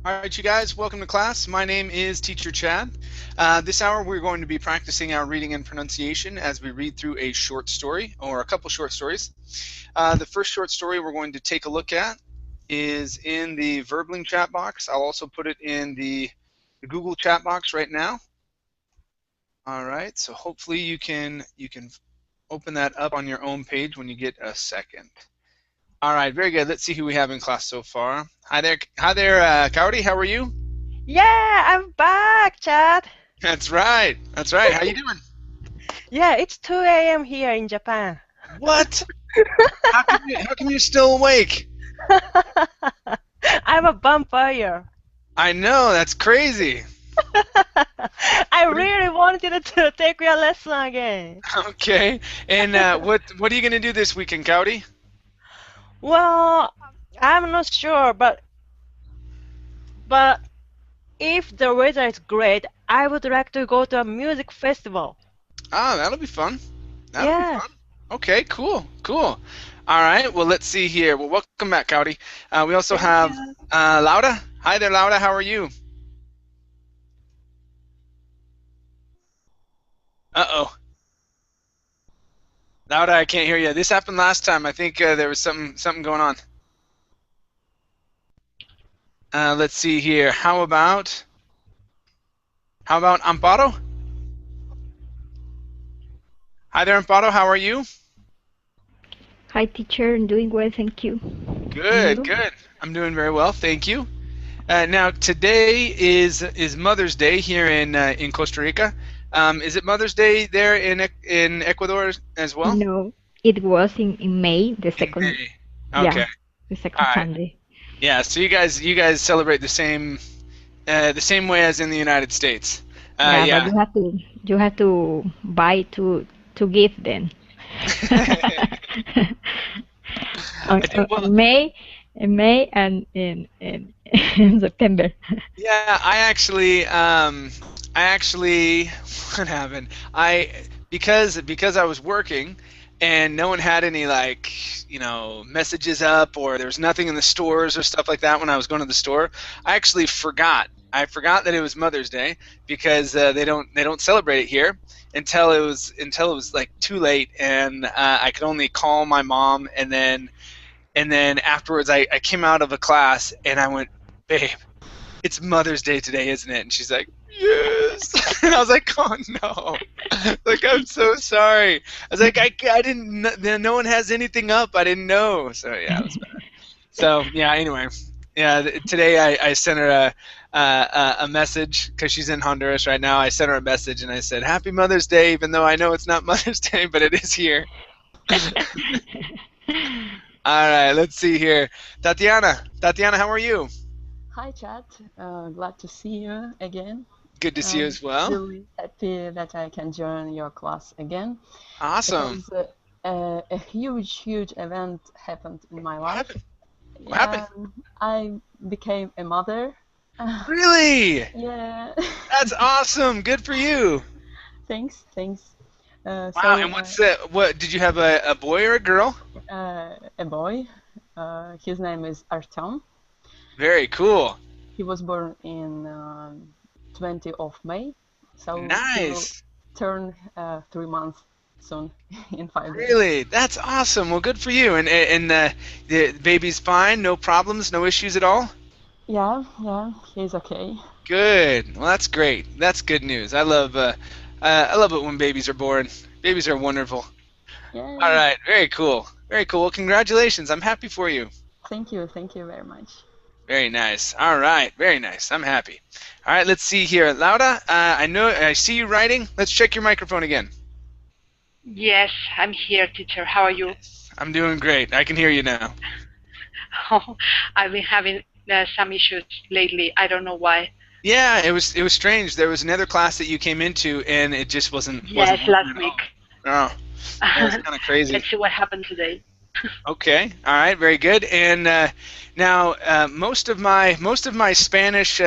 All right, you guys, welcome to class. My name is Teacher Chad. This hour we're going to be practicing our reading and pronunciation as we read through a short story, or a couple short stories. The first short story we're going to take a look at is in the Verbling chat box. I'll also put it in the Google chat box right now. All right, so hopefully you can open that up on your own page when you get a second. All right, very good. Let's see who we have in class so far. Hi there, Cowdy. How are you? Yeah, I'm back, Chad. That's right. That's right. How you doing? Yeah, it's 2 a.m. here in Japan. What? How come you're still awake? I'm a vampire. I know, that's crazy. I really wanted to take your lesson again. Okay. And what are you gonna do this weekend, Cowdy? Well, I'm not sure, but if the weather is great, I would like to go to a music festival. Ah, that'll be fun. That'll be Yeah. fun. Okay, cool. All right. Well, let's see here. Well, welcome back, Cowdy. We also have Laura. Hi there, Laura. How are you? Uh-oh. Laura, I can't hear you. This happened last time. I think there was something going on. Let's see here. How about Amparo? Hi there, Amparo. How are you? Hi, teacher. I'm doing well, thank you. Good, You? good. I'm doing very well, thank you. Now today is Mother's Day here in Costa Rica. Is it Mother's Day there in Ecuador as well? No, it was in May, the In second, May. yeah, Okay. the second All right. Sunday. Yeah. So you guys celebrate the same way as in the United States. Yeah, Yeah. but you have to buy to give them. I think, well, In May and in September. yeah, I actually, what happened? Because I was working and no one had any messages up, or there was nothing in the stores or stuff like that when I was going to the store. I actually forgot. I forgot that it was Mother's Day because they don't celebrate it here until it was like too late, and I could only call my mom, and then afterwards I came out of a class and I went, babe, it's Mother's Day today, isn't it? And she's like, yes. And I was like, oh no. Like, I'm so sorry. I was like, I didn't, no one has anything up. I didn't know. So yeah, it was bad. So yeah, anyway. Yeah, today I sent her a message because she's in Honduras right now. I sent her a message and I said, Happy Mother's Day, even though I know it's not Mother's Day, but it is here. All right, let's see here. Tatiana, how are you? Hi, Chad. Glad to see you again. Good to see you as well. Really happy that I can join your class again. Awesome. Because a huge event happened in my life. What happened? I became a mother. Really? Yeah. That's awesome. Good for you. Thanks. Wow. And what did you have, a boy or a girl? A boy. His name is Artem. Very cool. He was born in 20th of May. So nice. He'll turn 3 months soon, in 5 days. Really? That's awesome. Well, good for you. And the baby's fine? No problems? No issues at all? Yeah, he's okay. Good. Well, that's great. That's good news. I love it when babies are born. Babies are wonderful. Yeah. All right. Very cool. Well, congratulations. I'm happy for you. Thank you very much. Very nice. All right. Very nice. I'm happy. All right. Let's see here. Laura, I see you writing. Let's check your microphone again. Yes, I'm here, teacher. How are you? I'm doing great. I can hear you now. Oh, I've been having some issues lately. I don't know why. Yeah, it was strange. There was another class that you came into, and it just wasn't. Yes, last week. Oh, that was kind of crazy. Let's see what happened today. Okay. All right. Very good. And now most of my Spanish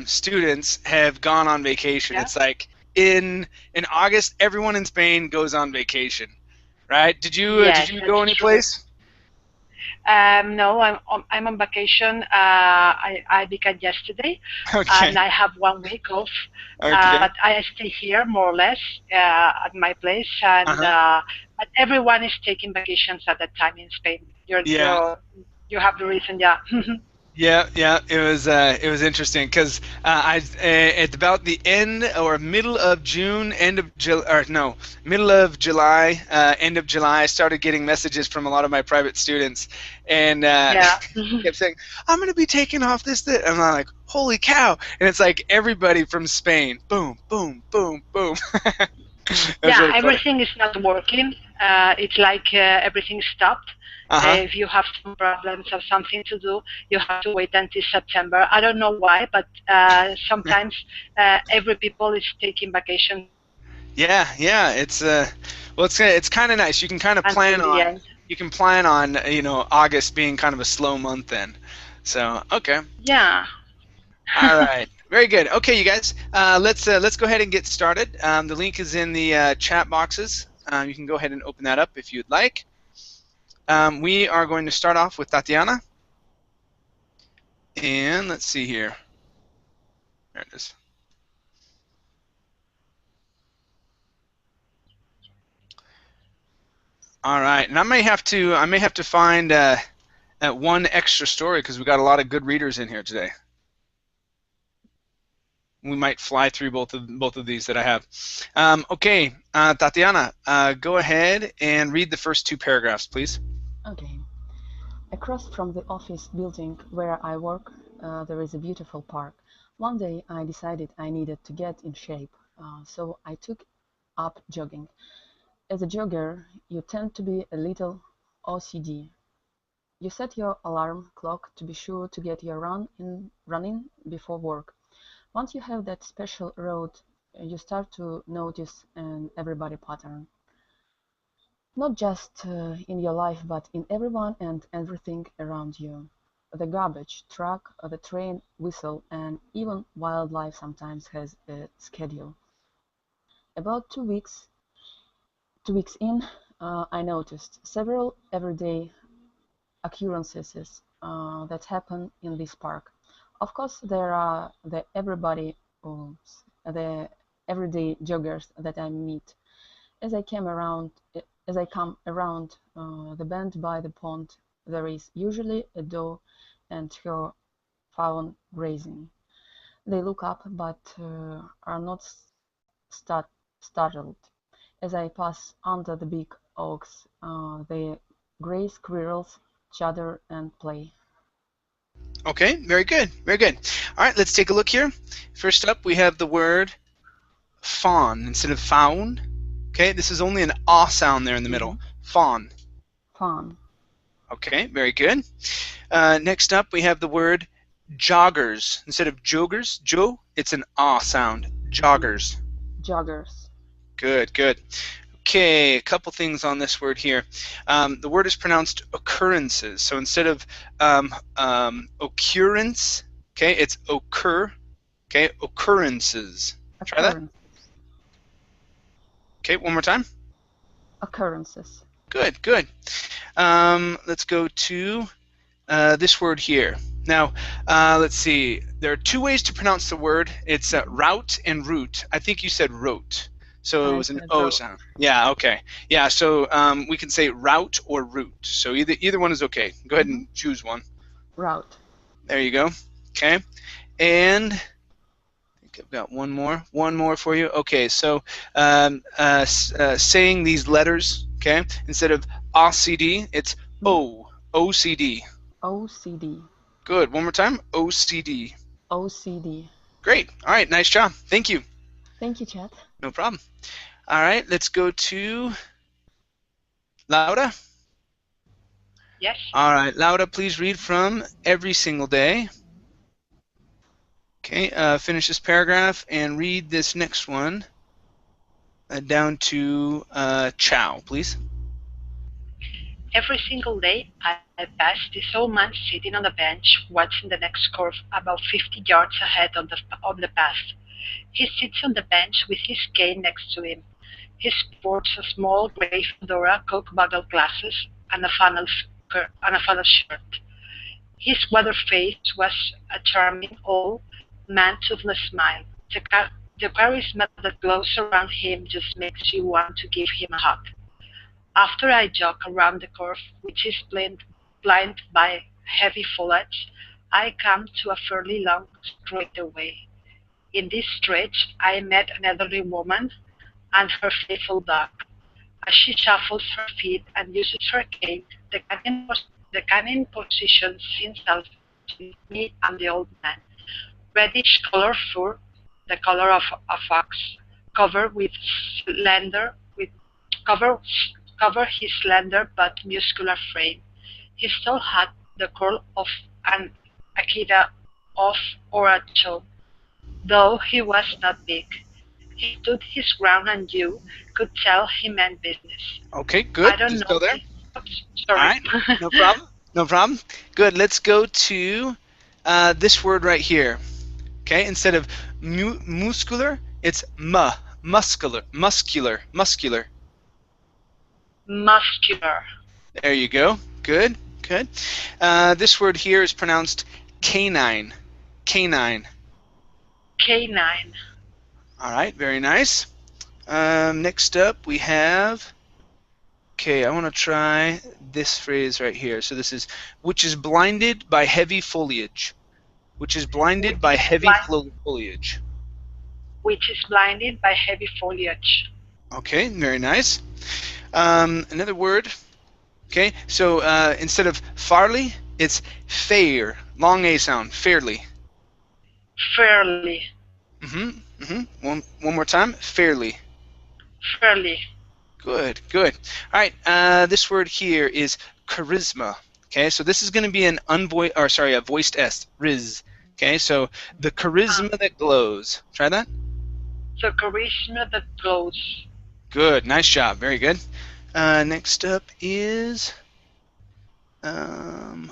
students have gone on vacation. Yeah. It's like in August, everyone in Spain goes on vacation, right? Did you Yes, go any place? No, I'm on vacation. I began yesterday, Okay. and I have 1 week off. Okay. But I stay here more or less at my place, and Uh-huh. but everyone is taking vacations at that time in Spain. Yeah. You have the reason, yeah. Yeah, yeah, it was interesting because at about the end or middle of June, end of July, or no, middle of July, end of July, I started getting messages from a lot of my private students, and Yeah. kept saying, "I'm going to be taking off this." And I'm like, "Holy cow!" And it's like everybody from Spain, boom, boom, boom, boom. It was Yeah, really funny. everything is not working. It's like everything stopped. Uh-huh. If you have some problems or something to do, you have to wait until September. I don't know why, but sometimes every people is taking vacation Yeah, yeah, it's well, it's kind of nice. You can kind of until plan the on end. August being kind of a slow month then. So okay, Yeah. all right, very good. Okay, you guys, let's go ahead and get started. The link is in the chat boxes. You can go ahead and open that up if you'd like. We are going to start off with Tatiana, and let's see here. There it is. All right, and I may have to find that one extra story because we got a lot of good readers in here today. We might fly through both of these that I have. Okay, Tatiana, go ahead and read the first two paragraphs, please. Okay. Across from the office building where I work, there is a beautiful park. One day I decided I needed to get in shape, so I took up jogging. As a jogger, you tend to be a little OCD. You set your alarm clock to be sure to get your running before work. Once you have that special route, you start to notice an everybody pattern. Not just in your life, but in everyone and everything around you. The garbage truck, the train whistle, and even wildlife sometimes has a schedule. About 2 weeks in, I noticed several everyday occurrences that happen in this park. Of course, there are the everyday joggers that I meet. As I came around, as I come around the bend by the pond, there is usually a doe and her fawn grazing. They look up but are not startled. As I pass under the big oaks, the gray squirrels chatter and play. Okay, very good, very good. All right, let's take a look here. First up, we have the word fawn instead of faun. Okay, this is only an ah sound there in the middle. Fawn. Fawn. Okay, very good. Next up, we have the word joggers instead of joggers. Jo, it's an ah sound. Joggers. Joggers. Good, good. Okay, a couple things on this word here. The word is pronounced occurrences. So instead of occurrence, okay, it's occur. Okay, occurrences. Try that. Occurrence. Okay, one more time. Occurrences. Good, good. Let's go to this word here. Now, let's see. There are two ways to pronounce the word. It's route and root. I think you said rote. So it I was an said O route. sound. Yeah, okay. Yeah, so we can say route or root. So either one is okay. Go ahead and choose one. Route. There you go. Okay. And I think I've got one more for you. Okay, so saying these letters, okay, instead of OCD, it's O, OCD. OCD. Good. One more time. OCD. OCD. Great. All right. Nice job. Thank you. Thank you, Chad. No problem. All right. Let's go to Laura. Yes. All right. Laura, please read from every single day. Okay. Finish this paragraph and read this next one down to ciao, please. Every single day I pass this old man sitting on a bench watching the next curve about 50 yards ahead on the path. He sits on the bench with his cane next to him. He sports a small gray fedora, Coke bottle glasses, and a flannel flannel shirt. His weathered face was a charming old man toothless smile. The charisma that glows around him just makes you want to give him a hug. After I jog around the curve, which is blind by heavy foliage, I come to a fairly long straightaway. In this stretch, I met an elderly woman and her faithful dog. As she shuffles her feet and uses her cane, the canine position seems between me and the old man. Reddish colored fur, the color of a fox, covered with slender with cover cover his slender but muscular frame. His tall hat, the curl of an akita of or a chow, though he was not big. He stood his ground and you could tell he meant business. Okay, I good. You don't still know there? his oops, All sorry. right. No problem. No problem. Good. Let's go to this word right here. Okay, instead of muscular, it's muscular, muscular, muscular. Muscular. There you go. Good, good. This word here is pronounced canine, canine. Canine. All right, very nice. Next up, we have. Okay, I want to try this phrase right here. So this is, which is blinded by heavy foliage. Which is blinded Which by is heavy blind foliage. which is blinded by heavy foliage. Okay, very nice. Another word. Okay, so instead of farley, it's fair. Long A sound, fairly. Fairly. One more time, fairly. Fairly. Good, good. All right, this word here is charisma. Okay, so this is going to be an a voiced S, riz. Okay, so the charisma that glows. Try that. The charisma that glows. Good, nice job, very good. Next up is, oh,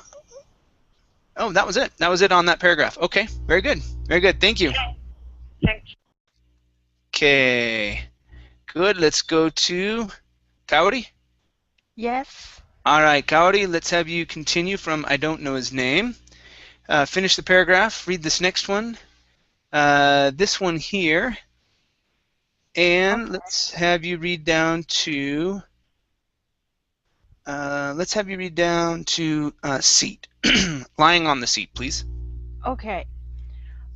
that was it. That was it on that paragraph. Okay, very good, very good. Thank you. Thanks. Okay, good. Let's go to Kaori. Yes. All right, Kaori, let's have you continue from I don't know his name. Finish the paragraph, read this next one, this one here, and Okay. let's have you read down to seat. Lying on the seat, please. Okay.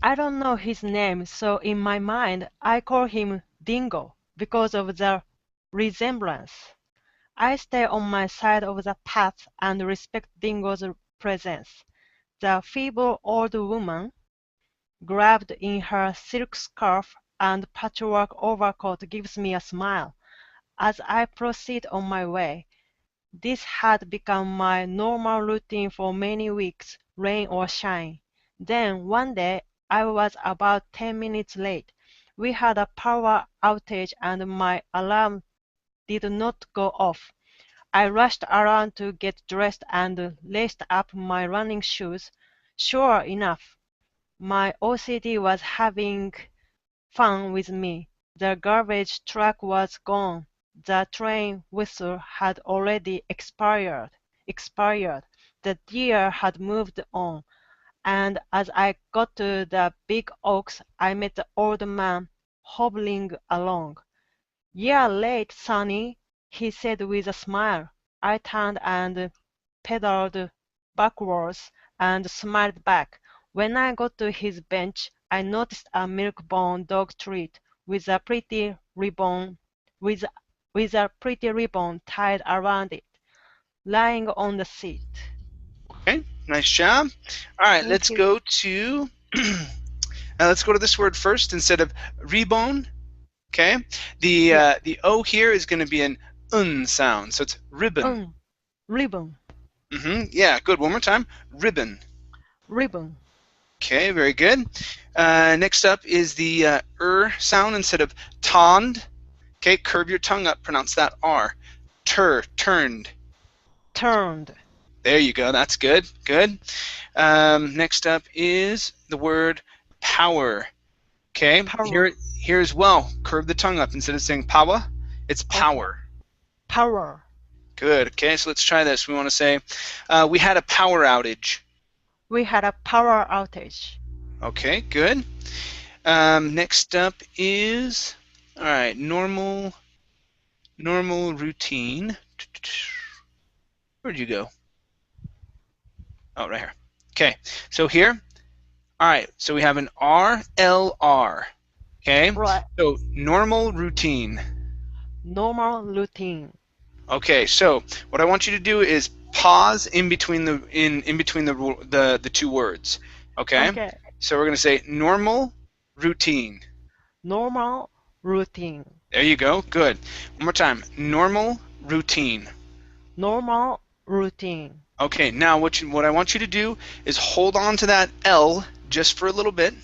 I don't know his name, so in my mind, I call him Dingo because of the resemblance. I stay on my side of the path and respect Dingo's presence. The feeble old woman, garbed in her silk scarf and patchwork overcoat, gives me a smile as I proceed on my way. This had become my normal routine for many weeks, rain or shine. Then one day I was about 10 minutes late. We had a power outage and my alarm did not go off. I rushed around to get dressed and laced up my running shoes. Sure enough, my OCD was having fun with me. The garbage truck was gone. The train whistle had already expired. The deer had moved on, and as I got to the big oaks, I met the old man hobbling along. "You're late, Sonny," he said with a smile. I turned and pedaled backwards and smiled back. When I got to his bench, I noticed a milk-bone dog treat with a pretty ribbon with with a pretty ribbon tied around it, lying on the seat. Okay, nice job. All right, Thank let's you. go to this word first instead of rebone. Okay, the O here is going to be an sound, so it's ribbon. Ribbon, Yeah, good. One more time, ribbon. ribbon, Okay, very good. Next up is the sound instead of tond. Okay, curve your tongue up, pronounce that R. Turned. turned, There you go, that's good, good. Next up is the word power. Okay, power, here as well, curve the tongue up. Instead of saying power, it's okay, power. power, Good. Okay, so let's try this. We want to say, we had a power outage. We had a power outage. Okay, good. Next up is, all right, normal routine. Where'd you go? Oh, right here. Okay, so here, all right, so we have an RLR. Okay, Right. so normal routine. Normal routine. Okay, so what I want you to do is pause in between the two words. Okay, Okay. so we're gonna say normal routine. Normal routine. There you go. Good. One more time. Normal routine. Normal routine. Okay, now what I want you to do is hold on to that L just for a little bit. Yeah.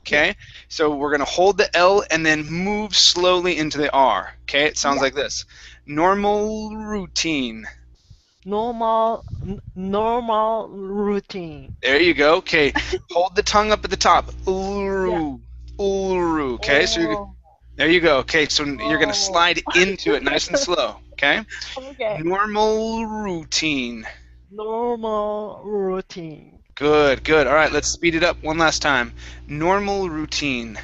Okay, so we're going to hold the L and then move slowly into the R. Okay, it sounds Yeah. like this. Normal routine. Normal routine. There you go. Okay, hold the tongue up at the top. Yeah. Uru. Uru. Okay, so Oh. there you go. Okay, so you're going to Oh. slide into it nice and slow. Okay, Okay. normal routine. Normal routine. Good, good. All right, let's speed it up one last time. Normal routine.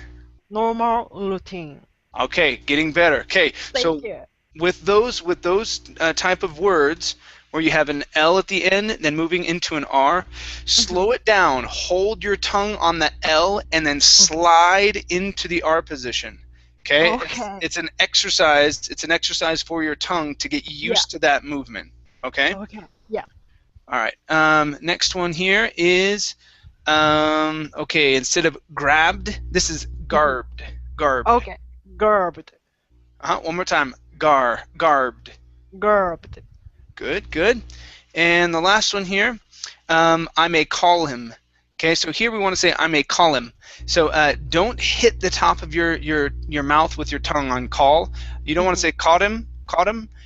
Normal routine. Okay, getting better. Okay, Thank so you. with those type of words where you have an L at the end, then moving into an R, slow it down. Hold your tongue on the L and then slide into the R position. Okay, Okay. it's an exercise. It's an exercise for your tongue to get Yeah. used to that movement. Okay. Okay. Yeah. All right. Next one here is, okay, instead of grabbed, this is garbed. Garbed. Okay. Garbed. One more time. Garbed. Garbed. Good, good. And the last one here, I may call him. Okay, so here we want to say I may call him. So don't hit the top of your mouth with your tongue on call. You don't want to say caught him.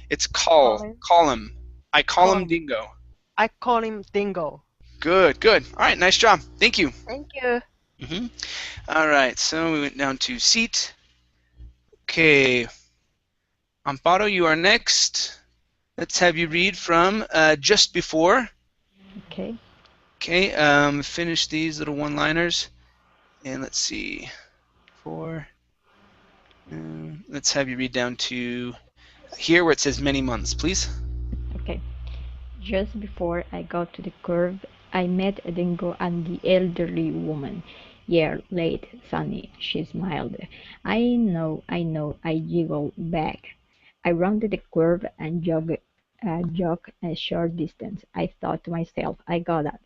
It's Call him. call him. I call him Him. Dingo. I call him Dingo. Good, good. All right, nice job. Thank you. Thank you. Mm-hmm. All right, so we went down to seat. Okay, Amparo, you are next. Let's have you read from just before. Okay. Okay, finish these little one-liners. And let's see. Let's have you read down to here where it says many months, please. Okay. Just before I got to the curve, I met a dingo and the elderly woman. "You're late, Sonny," she smiled. I know, I giggled back. I rounded the curve and jogged a short distance. I thought to myself, I gotta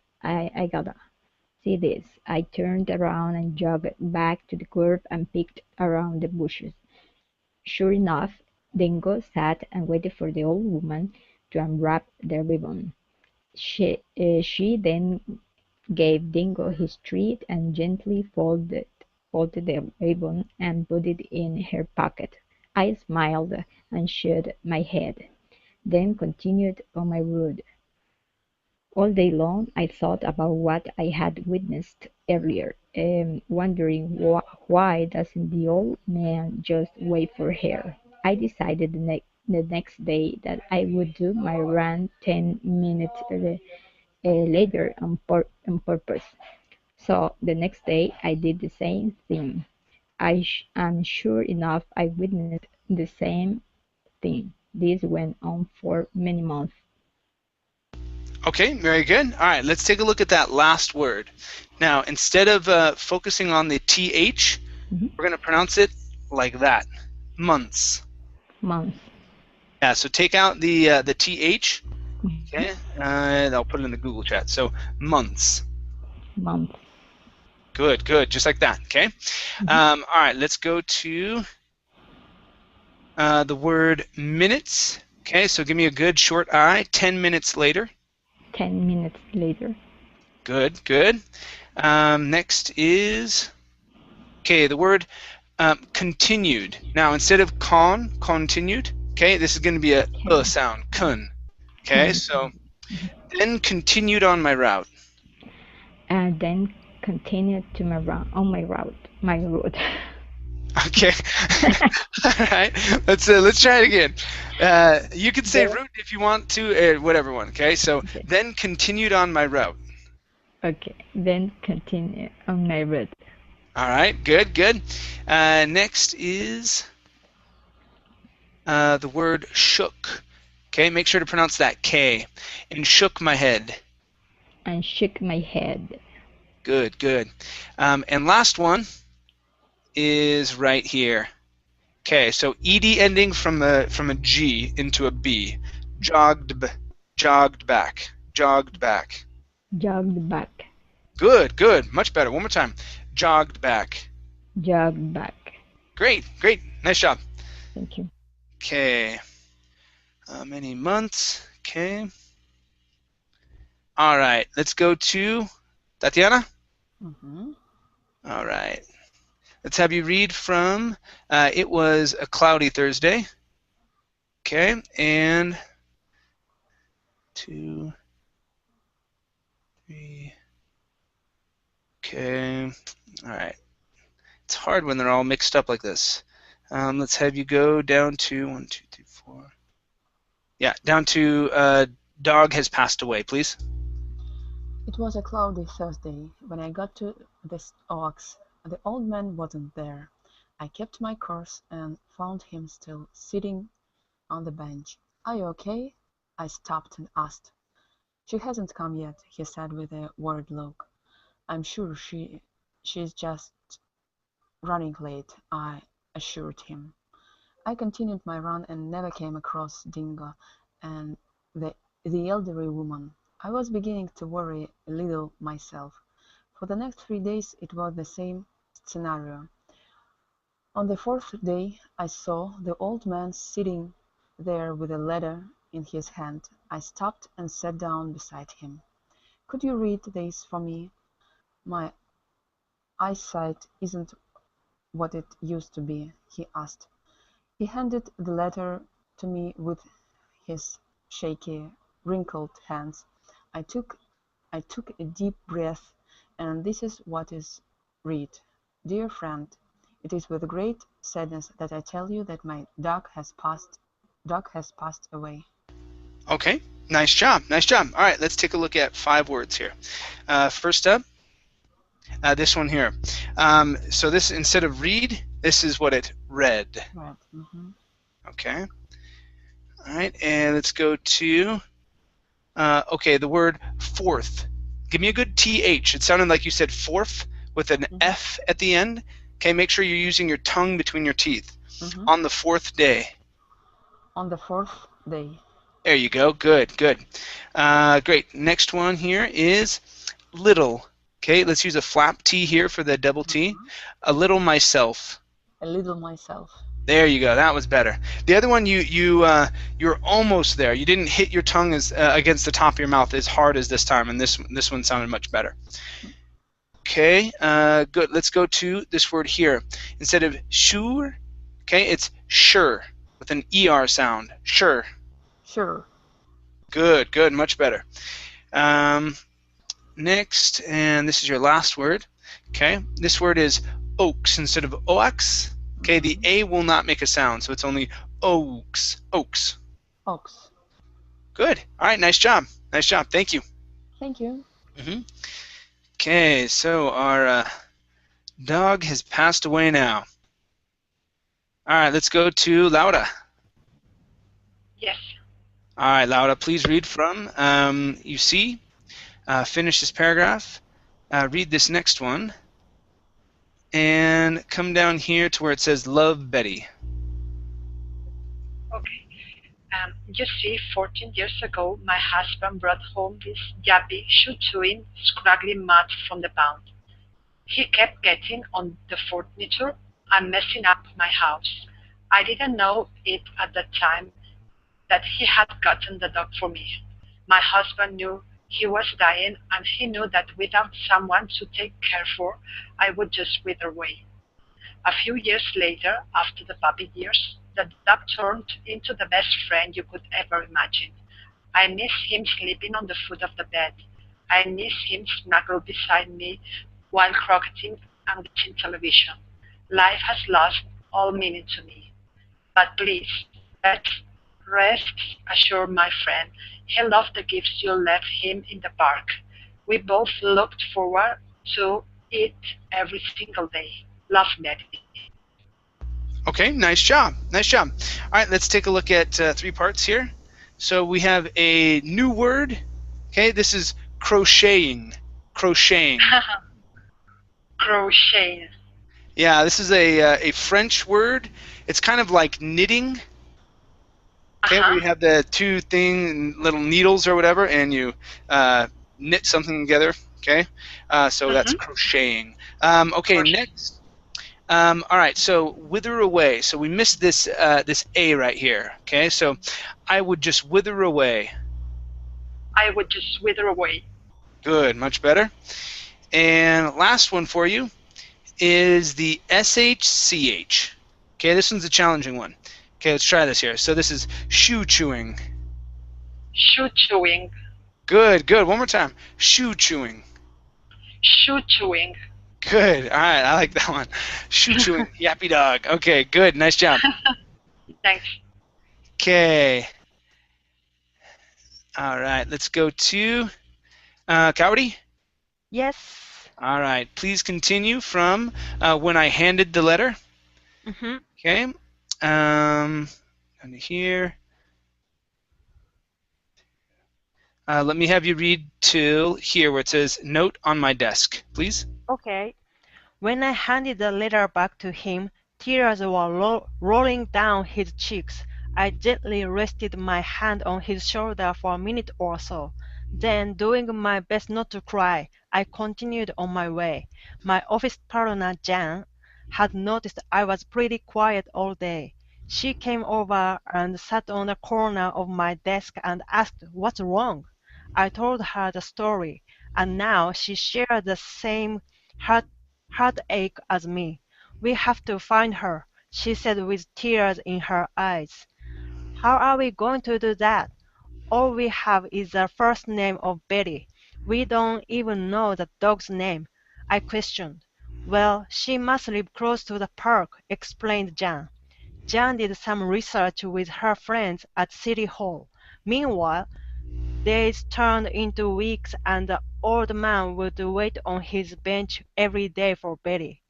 see this. I turned around and jogged back to the curve and peeked around the bushes. Sure enough, Dingo sat and waited for the old woman to unwrap the ribbon. She then gave Dingo his treat and gently folded the ribbon and put it in her pocket. I smiled and shook my head, then continued on my route. All day long I thought about what I had witnessed earlier, wondering why doesn't the old man just wait for her. I decided the next day that I would do my run 10 minutes later on purpose. So the next day I did the same thing. And sure enough I witnessed the same thing. This went on for many months. Okay, very good. All right, let's take a look at that last word. Now, instead of focusing on the TH, we're going to pronounce it like that. Months. Months. Yeah, so take out the TH. Okay, and I'll put it in the Google chat. So, months. Months. Good, good, just like that, okay? All right, let's go to the word minutes. Okay, so give me a good short I. 10 minutes later. 10 minutes later. Good, good. Next is, okay, the word continued. Now, instead of continued, okay, this is going to be a sound, kun. Okay, so then continued on my route. And then continued to my route, my route. Okay. All right. Let's try it again. You can say Then, route if you want to, whatever one. Okay. So okay. then continued on my route. Okay. Then continue on my route. All right. Good. Good. Next is the word shook. Okay. Make sure to pronounce that K. And shook my head. And shook my head. Good. Good. And last one is right here. Okay. So ed ending from a G into a B. Jogged. Jogged back. Jogged back. Jogged back. Good, good. Much better. One more time. Jogged back. Jogged back. Great, great. Nice job. Thank you. Okay. Many months. Okay. All right. Let's go to Tatiana. Mm-hmm. All right. Let's have you read from It Was a Cloudy Thursday. Okay. And 2, 3. Okay. All right. It's hard when they're all mixed up like this. Let's have you go down to 1, 2, 3, 4. Yeah, down to dog has passed away, please. It was a cloudy Thursday. When I got to the oaks, the old man wasn't there. I kept my course and found him still sitting on the bench. "Are you okay?" I stopped and asked. "She hasn't come yet," he said with a worried look. "I'm sure she's just running late," I assured him. I continued my run and never came across Dingo and the the elderly woman. I was beginning to worry a little myself. For the next 3 days it was the same scenario. On the fourth day I saw the old man sitting there with a letter in his hand. I stopped and sat down beside him. "Could you read this for me? My eyesight isn't what it used to be," he asked. He handed the letter to me with his shaky, wrinkled hands. I took I took a deep breath, and this is what is read: "Dear friend, it is with great sadness that I tell you that my dog has passed away." Okay, nice job, nice job. All right, let's take a look at 5 words here. First up, this one here. So this, instead of read, this is what it read. Right. Mm-hmm. Okay. All right, and let's go to, okay, the word fourth. Give me a good TH. It sounded like you said fourth with an Mm-hmm. F at the end. Okay, make sure you're using your tongue between your teeth. Mm-hmm. On the 4th day. On the fourth day. There you go. Good, good. Great. Next one here is little. Okay, let's use a flap T here for the double T. Mm-hmm. A little myself. A little myself. There you go. That was better. The other one, you're almost there. You didn't hit your tongue against the top of your mouth as hard as this time, and this one sounded much better. Okay, good. Let's go to this word here. Instead of sure, okay, it's sure with an ER sound. Sure. Sure. Good, good, much better. Next, and this is your last word. Okay, this word is oaks instead of oaks. Okay, the Mm-hmm. A will not make a sound, so it's only oaks. Oaks. Ox. Good. All right, nice job. Nice job. Thank you. Thank you. Okay, so our dog has passed away now. All right, let's go to Laura. Yes. All right, Laura, please read from you see. Finish this paragraph. Read this next one. And come down here to where it says love Betty. Okay. You see, 14 years ago, my husband brought home this yappy, shoe-chewing, scraggly mutt from the pound. He kept getting on the furniture and messing up my house. I didn't know it at the time that he had gotten the dog for me. My husband knew he was dying, and he knew that without someone to take care for, I would just wither away. A few years later, after the puppy years, the dog turned into the best friend you could ever imagine. I miss him sleeping on the foot of the bed. I miss him snuggled beside me while croqueting and watching television. Life has lost all meaning to me. But please, rest assured my friend. He loved the gifts you left him in the park. We both looked forward to it every single day. Love, Betty. Okay, nice job. Nice job. All right, let's take a look at 3 parts here. So we have a new word. Okay, this is crocheting. Crocheting. Crochet. Yeah, this is a French word. It's kind of like knitting. Okay, where Uh-huh. you have the two little needles or whatever, and you knit something together. Okay, so that's Mm-hmm. crocheting. Okay, Crochet. next. All right, so wither away. So we missed this A right here. Okay, so I would just wither away. I would just wither away. Good, much better. And last one for you is the SHCH. Okay, this one's a challenging one. Okay, let's try this here. So this is shoe chewing. Shoe chewing. Good, good. One more time. Shoe chewing. Shoe chewing. Good. All right, I like that one. Shoe chewing. Yappy dog. Okay, good. Nice job. Thanks. Okay. All right, let's go to Cowdy. Yes. All right, please continue from when I handed the letter. Mm-hmm. Okay. Under here. Let me have you read till here where it says note on my desk, please. Okay. When I handed the letter back to him, tears were rolling down his cheeks. I gently rested my hand on his shoulder for a minute or so. Then, doing my best not to cry, I continued on my way. My office partner, Jan, had noticed I was pretty quiet all day. She came over and sat on the corner of my desk and asked what's wrong. I told her the story, and now she shared the same heart heartache as me. We have to find her, she said with tears in her eyes. How are we going to do that? All we have is the first name of Betty. We don't even know the dog's name, I questioned. Well, she must live close to the park, explained Jan. Jan did some research with her friends at City Hall. Meanwhile, days turned into weeks and the old man would wait on his bench every day for Betty.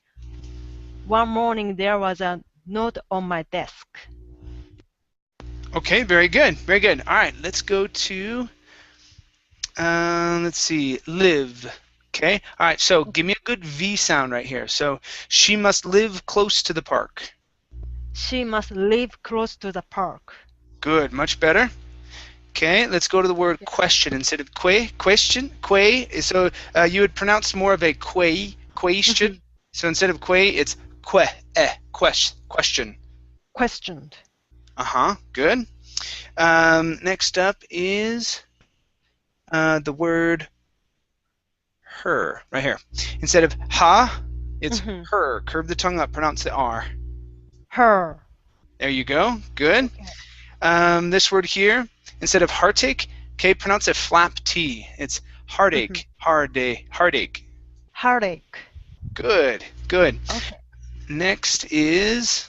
One morning there was a note on my desk. Okay, very good, very good. All right, let's go to let's see, live. Okay, all right. So give me a good V sound right here. So she must live close to the park. She must live close to the park. Good, much better. Okay, let's go to the word question instead of question. So you would pronounce more of a question. Mhm. So instead of it's question. Questioned. Good. Next up is the word her right here. Instead of ha, it's Mhm. her. Curve the tongue up, pronounce the R. Her. There you go. Good. Okay. This word here, instead of heartache, okay, pronounce it flap T. It's Mhm. heartache, heartache. Heartache. Good, good. Okay. Next is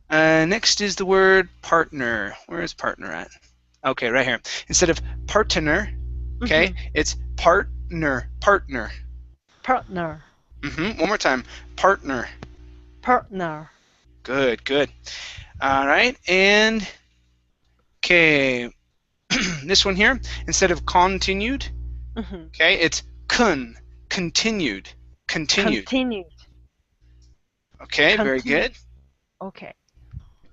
the word partner. Where is partner at? Okay, right here. Instead of partner, okay, Mhm. it's partner. Partner. One more time. Partner. Partner. Good, good. All right, and okay, this one here, instead of continued, Mhm. okay, it's continued. Continued. Okay, very Continued. good. Okay.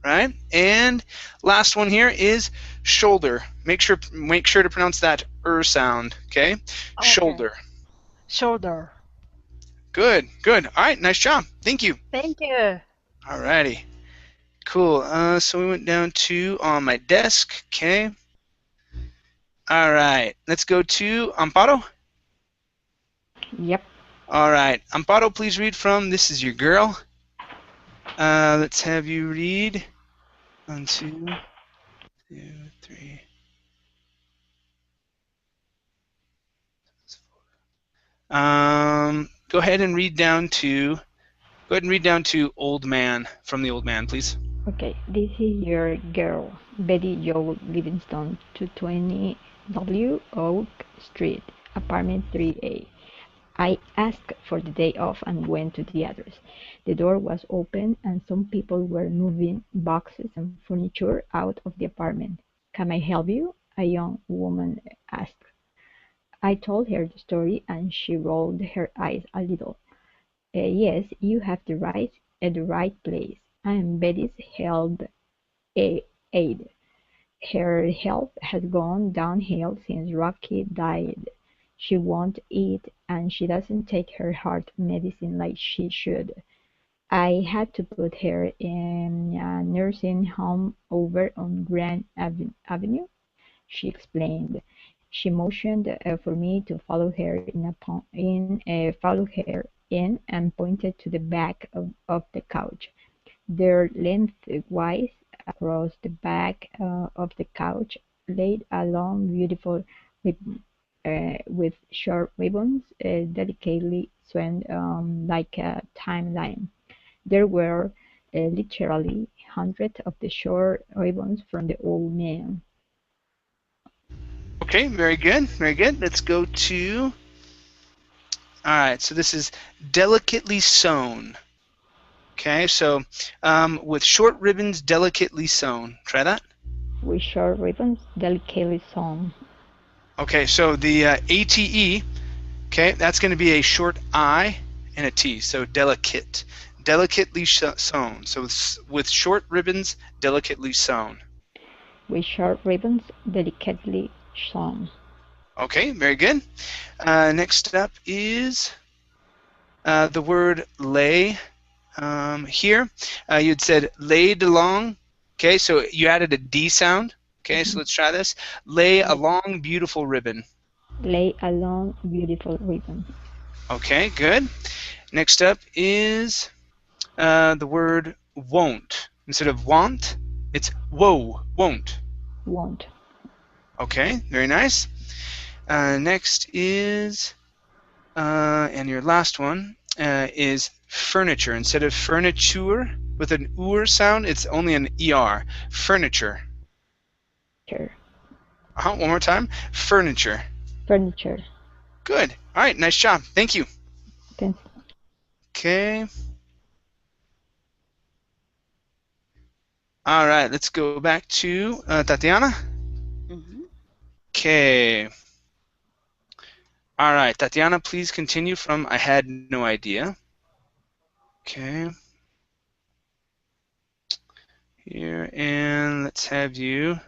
Right, and last one here is shoulder. Make sure to pronounce that sound. Okay, Okay. shoulder. Shoulder. Good, good. All right, nice job. Thank you. Thank you. All righty, cool. So we went down to on my desk. Okay. All right, let's go to Amparo. Yep. All right, Amparo, please read from This Is Your Girl. Let's have you read 1, 2, 3. Go ahead and read down to Go ahead and read down to old man from the old man, please. Okay, this is your girl, Betty Jo Livingston, 220 W Oak Street, apartment 3A. I asked for the day off and went to the address. The door was open and some people were moving boxes and furniture out of the apartment. Can I help you? A young woman asked. I told her the story and she rolled her eyes a little. Yes, you have the right place. I am Betty's health aide. Her health has gone downhill since Rocky died. She won't eat and she doesn't take her heart medicine like she should. I had to put her in a nursing home over on Grand Avenue, she explained. She motioned for me to follow her in and pointed to the back of the couch. There, lengthwise across the back of the couch, laid a long, beautiful ribbon, with short ribbons delicately swung like a timeline. There were literally hundreds of the short ribbons from the old man. Okay, very good, very good. Let's go to. All right, so this is delicately sewn. Okay, so with short ribbons delicately sewn. Try that. With short ribbons delicately sewn. Okay, so the ATE, okay, that's going to be a short I and a T, so delicate. Delicately sewn. So with short ribbons delicately sewn. With short ribbons delicately sewn. Okay, very good. Next up is the word lay. Here, you'd said laid along. Okay, so you added a D sound. Okay, so let's try this. Lay a long, beautiful ribbon. Lay a long, beautiful ribbon. Okay, good. Next up is the word won't. Instead of want, it's whoa, won't. Won't. Okay, very nice. Next is, and your last one is furniture. Instead of furniture with an oor sound, it's only an er. Furniture. Furniture. One more time. Furniture. Furniture. Good. All right, nice job. Thank you. Thanks. Okay. All right, let's go back to Tatiana. Mm-hmm. Okay. All right, Tatiana, please continue from I had no idea. Okay. Here, and let's have you.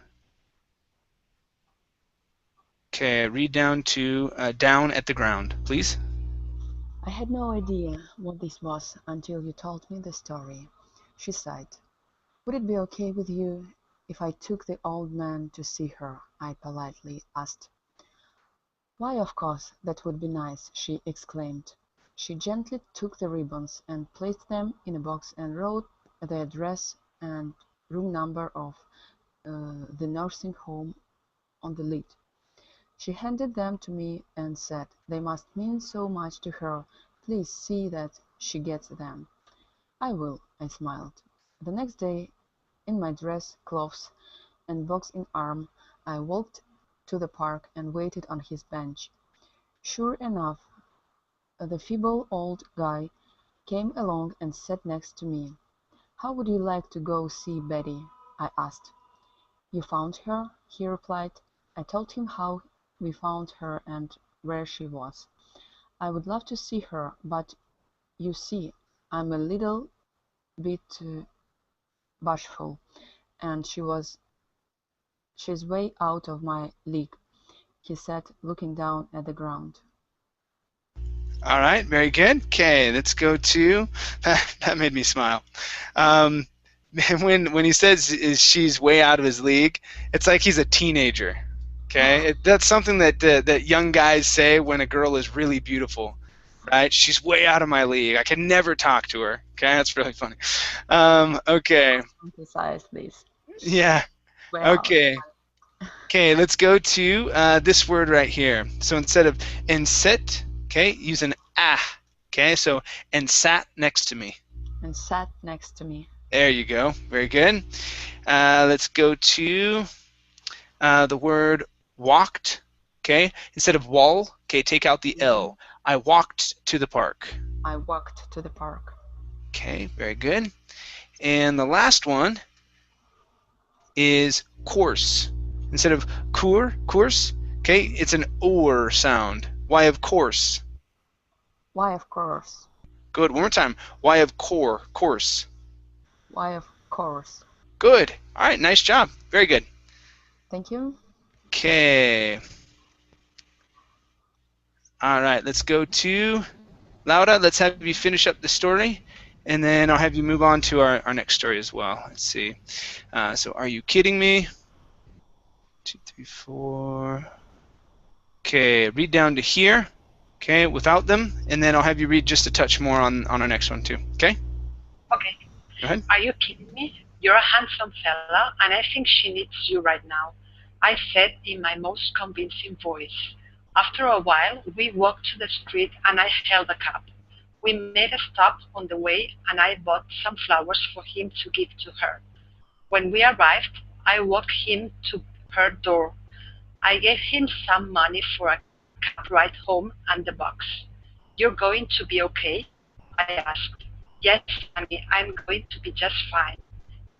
Okay, read down to down at the ground, please. I had no idea what this was until you told me the story. She sighed. Would it be okay with you if I took the old man to see her? I politely asked. Why, of course, that would be nice, she exclaimed. She gently took the ribbons and placed them in a box and wrote the address and room number of the nursing home on the lid. She handed them to me and said, "They must mean so much to her. Please see that she gets them." "I will," I smiled. The next day, in my dress clothes and box in arm, I walked to the park and waited on his bench. Sure enough, the feeble old guy came along and sat next to me. "How would you like to go see Betty?" I asked. "You found her?" he replied. I told him how we found her and where she was. "I would love to see her, but you see, I'm a little bit bashful, and she's way out of my league," he said, looking down at the ground. All right, very good. Okay, let's go to that made me smile. When he says she's way out of his league, it's like he's a teenager. Okay, that's something that that young guys say when a girl is really beautiful, right? She's way out of my league. I can never talk to her. Okay, that's really funny. Okay, Emphasize this. yeah. Way out. Okay. Okay, let's go to this word right here. So instead of and sit, okay, use an ah. Okay, so and sat next to me. and sat next to me. There you go. Very good. Let's go to the word walked. Okay, instead of wall, okay, take out the L. I walked to the park. I walked to the park. Okay, very good. And the last one is course. Instead of course, okay, it's an or sound. Why of course? Why, of course. Good. One more time. Why of course? Why, of course. Good. All right, nice job. Very good. Thank you. Okay. All right, let's go to Laura. Let's have you finish up the story, and then I'll have you move on to our next story as well. Let's see. So, are you kidding me? 2, 3, 4. Okay, read down to here. Okay, without them, and then I'll have you read just a touch more on our next one too. Okay? Okay. Go ahead. Are you kidding me? You're a handsome fella, and I think she needs you right now, I said in my most convincing voice. After a while, we walked to the street and I hailed a cab. We made a stop on the way and I bought some flowers for him to give to her. When we arrived, I walked him to her door. I gave him some money for a cab ride home and the box. You're going to be okay? I asked. Yes, Sammy, I'm going to be just fine,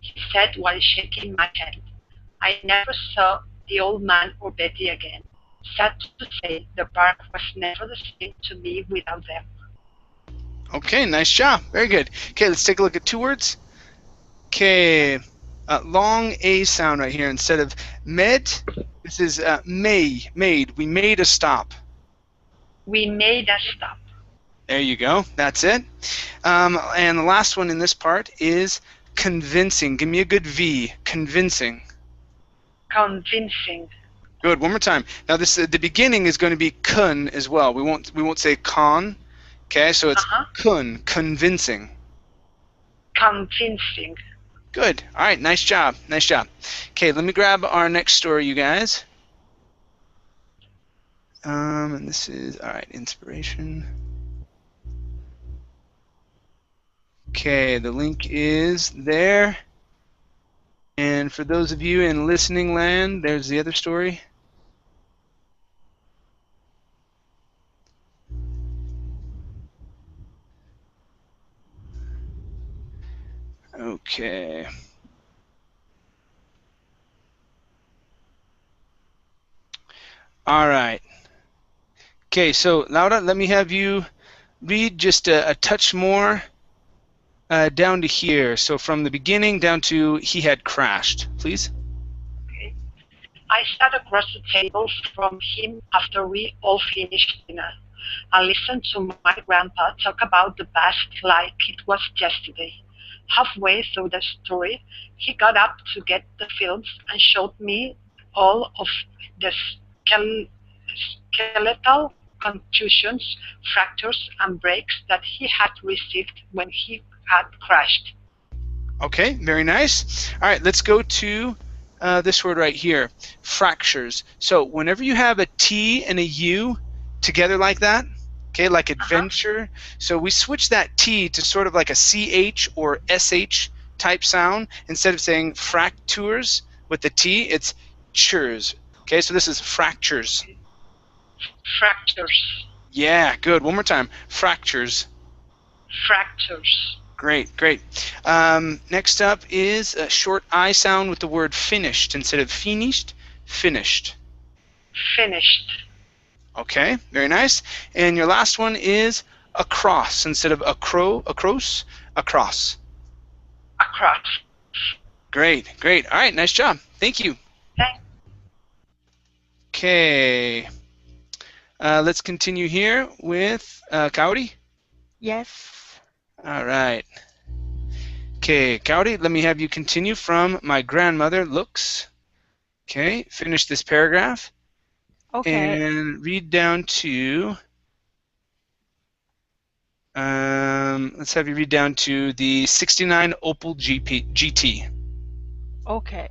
he said while shaking my hand. I never saw the old man or Betty again. Sad to say, the park was never the same to me without them. Okay, nice job. Very good. Okay, let's take a look at two words. Okay, long A sound right here. Instead of med, this is made. We made a stop. We made a stop. There you go. That's it. And the last one in this part is convincing. Give me a good V. Convincing. Convincing. Good. One more time. Now this the beginning is going to be kun as well. We won't say con. Okay, so it's kun. Convincing. Convincing. Good. All right. Nice job. Nice job. Okay, let me grab our next story, you guys. And this is all right. Inspiration. Okay, the link is there. And for those of you in listening land, there's the other story. Okay. All right. Okay, so Laura, let me have you read just a touch more down to here. So from the beginning down to he had crashed, please. Okay. I sat across the table from him after we all finished dinner. I listened to my grandpa talk about the past like it was yesterday. Halfway through the story, he got up to get the films and showed me all of the skeletal contusions, fractures, and breaks that he had received when he had crashed. Okay, very nice. All right, let's go to this word right here, fractures. So whenever you have a T and a U together like that, okay, like adventure, so we switch that T to sort of like a CH or SH type sound. Instead of saying fractures with the T, it's churs. Okay, so this is fractures. Fractures. Yeah, good. One more time. Fractures. Fractures. Great, great. Next up is a short I sound with the word finished instead of finished. Finished. Finished. Okay, very nice. And your last one is across instead of across. Across. Across. Great, great. All right, nice job. Thank you. Thanks. Okay. Let's continue here with Kauri. Yes. All right. Okay, Kauri, let me have you continue from my grandmother looks. Okay, finish this paragraph. Okay. And read down to, let's have you read down to the 69 Opel GT. Okay.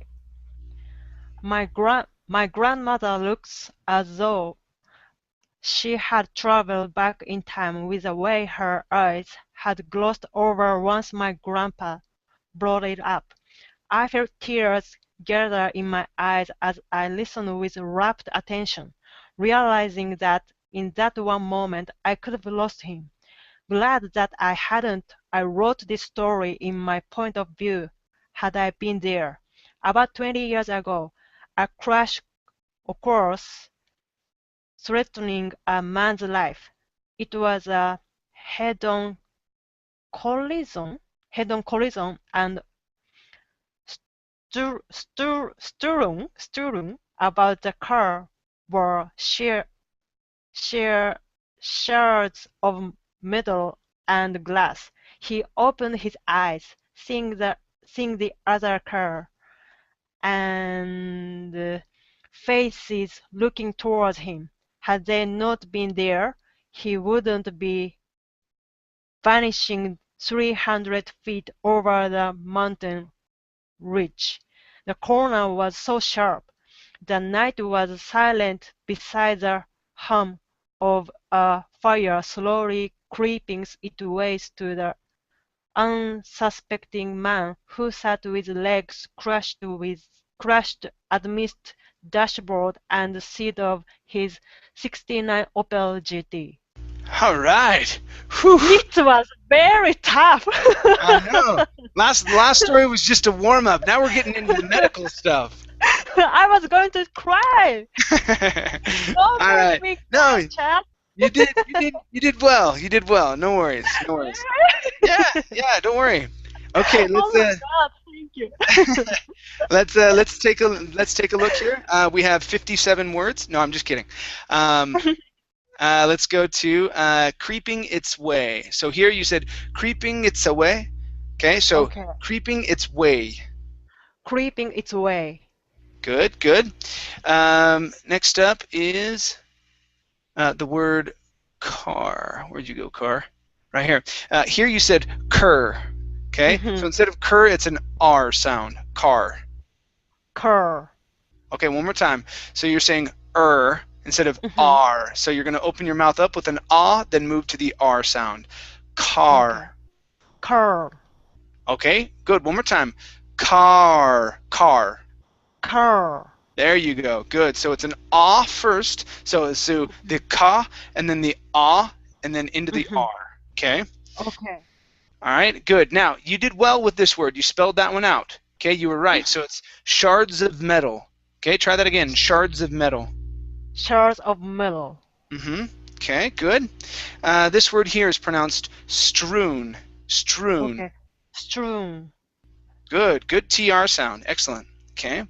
My grandmother looks as though she had traveled back in time with the way her eyes had glossed over once my grandpa brought it up. I felt tears gather in my eyes as I listened with rapt attention, realizing that in that one moment I could have lost him. Glad that I hadn't. I wrote this story in my point of view. Had I been there, about 20 years ago, a crash occurs threatening a man's life. It was a head-on head-on collision, and strewn about the car were sheer shards of metal and glass. He opened his eyes, seeing the other car, and faces looking towards him. Had they not been there, he wouldn't be vanishing 300 feet over the mountain ridge. The corner was so sharp. The night was silent beside the hum of a fire slowly creeping its way to the unsuspecting man who sat with legs crushed amidst dashboard and seat of his '69 Opel GT. All right. Whew. It was very tough. I know. Last story was just a warm up. Now we're getting into the medical stuff. I was going to cry. Don't All make right. me No, cry, Chad. you did well. You did well. No worries. No worries. Yeah, don't worry. Okay, Oh my God, thank you. let's take a look here. We have 57 words. No, I'm just kidding. Let's go to creeping its way. So here you said creeping its away. Okay, so Okay. creeping its way. Creeping its way. Good, good. Next up is the word car. Where'd you go, car? Right here. Here you said cur. Okay, so instead of cur, it's an R sound. Car. Cur. Okay, one more time. So you're saying instead of R. So you're going to open your mouth up with an ah, then move to the R sound. Car. Okay. Car. Okay, good. One more time. Car. Car. Car. There you go. Good. So it's an ah first. So the ka and then the ah and then into the R. Okay? Okay. All right, good. Now, you did well with this word. You spelled that one out. Okay, you were right. So it's shards of metal. Okay, try that again. Shards of metal. Shards of metal. Okay, good. This word here is pronounced strewn. Strewn. Okay. Strewn. Good. Good TR sound. Excellent. Okay.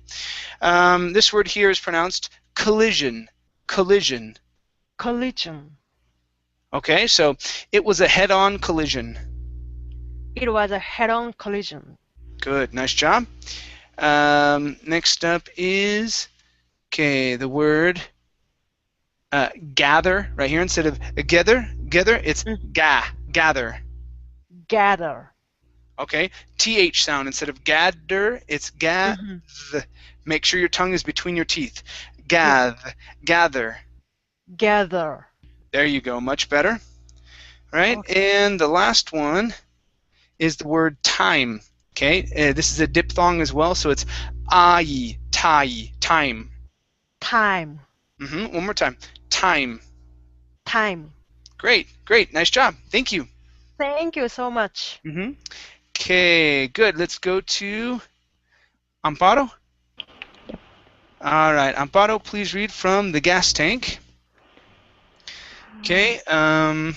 This word here is pronounced collision. Collision. Collision. Okay, so it was a head-on collision. It was a head-on collision. Good. Nice job. Next up is, the word gather right here. Instead of gather, it's gather. Gather. Okay, TH sound. Instead of gather, it's gath. Make sure your tongue is between your teeth. Gather. Gather. There you go, much better. Right, and the last one is the word time. Okay, this is a diphthong as well, so it's ai, tai, time. Time. One more time. Time. Time. Great, great, nice job. Thank you. Thank you so much. Okay, good. Let's go to Amparo. Yep. All right, Amparo, please read from the gas tank. Okay, and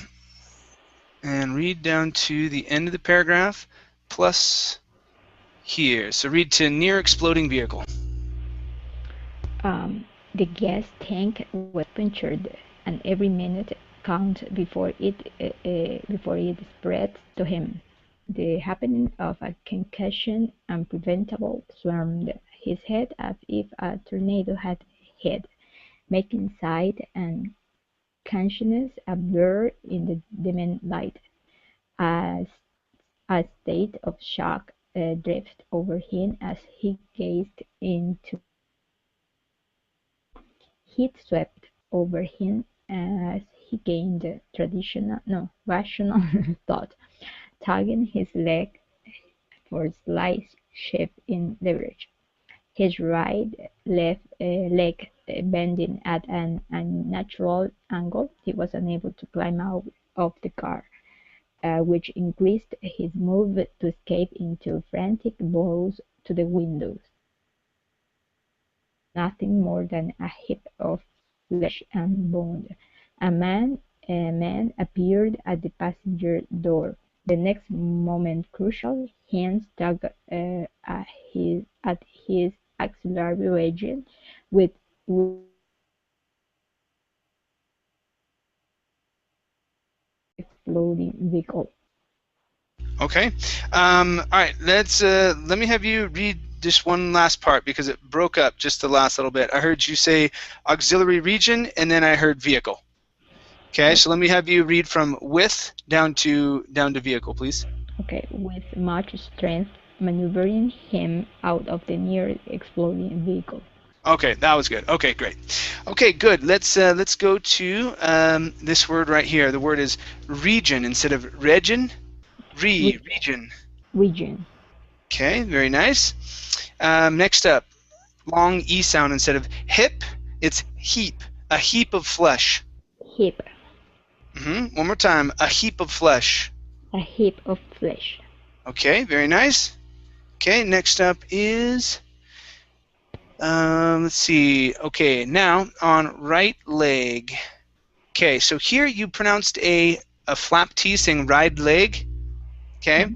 read down to the end of the paragraph, plus here. So read to near exploding vehicle. The gas tank was punctured, and every minute counted before it spread to him. The happening of a concussion unpreventable swarmed his head as if a tornado had hit, making sight and consciousness a blur in the dim light. A state of shock drifted over him as he gazed into heat swept over him as he gained rational thought. tugging his leg for slight shift in leverage. His right leg bending at an unnatural angle, he was unable to climb out of the car, which increased his move to escape into frantic blows to the windows. Nothing more than a heap of flesh and bone. A man appeared at the passenger door. The next moment crucial, hands tugged at his axillary region, which exploding vehicle. Okay. All right. Let me have you read this one last part because it broke up just the last little bit. I heard you say auxiliary region, and then I heard vehicle. Okay. So let me have you read from with down to vehicle, please. Okay, with much strength, maneuvering him out of the near exploding vehicle. Okay, that was good. Okay, great. Okay, good. Let's go to this word right here. The word is region instead of region. Region. Region. Okay, very nice. Next up, long E sound instead of hip, it's heap, a heap of flesh. Heap. One more time, a heap of flesh. A heap of flesh. Okay, very nice. Okay, next up is, let's see. Okay, now on right leg. Okay, so here you pronounced a flap T saying right leg. Okay,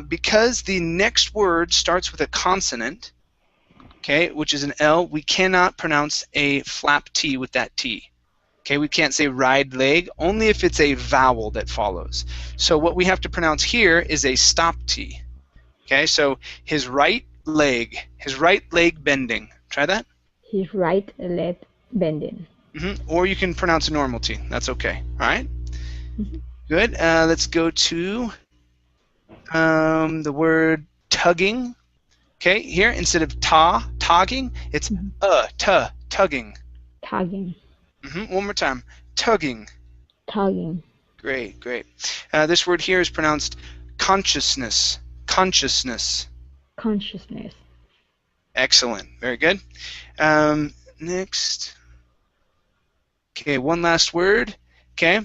because the next word starts with a consonant, okay, which is an L, we cannot pronounce a flap T with that T. Okay, we can't say ride leg, only if it's a vowel that follows. So what we have to pronounce here is a stop T. Okay, so his right leg bending. Try that. His right leg bending. Or you can pronounce a normal T. That's okay. All right. Good. Let's go to the word tugging. Okay, here instead of togging, it's tugging. Tugging. One more time, tugging. Tugging. Great, great. This word here is pronounced consciousness. Consciousness. Consciousness. Excellent. Very good. Next. Okay, one last word. Okay,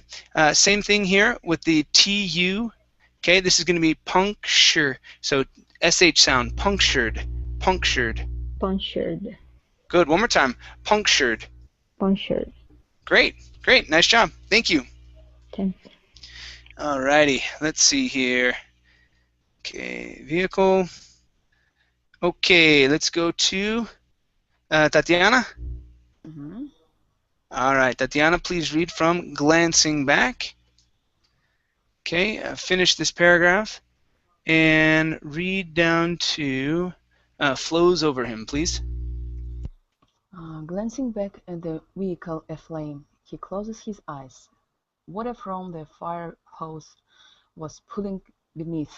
same thing here with the TU. Okay, this is going to be puncture. So SH sound, punctured. Punctured. Punctured. Good. One more time, punctured. Punctured. Great, great. Nice job. Thank you. Thanks. Alrighty, let's see here. Okay, vehicle. Okay, let's go to Tatiana. All right, Tatiana, please read from glancing back. Okay, finish this paragraph and read down to flows over him, please. Glancing back at the vehicle aflame, he closes his eyes. Water from the fire hose was pooling beneath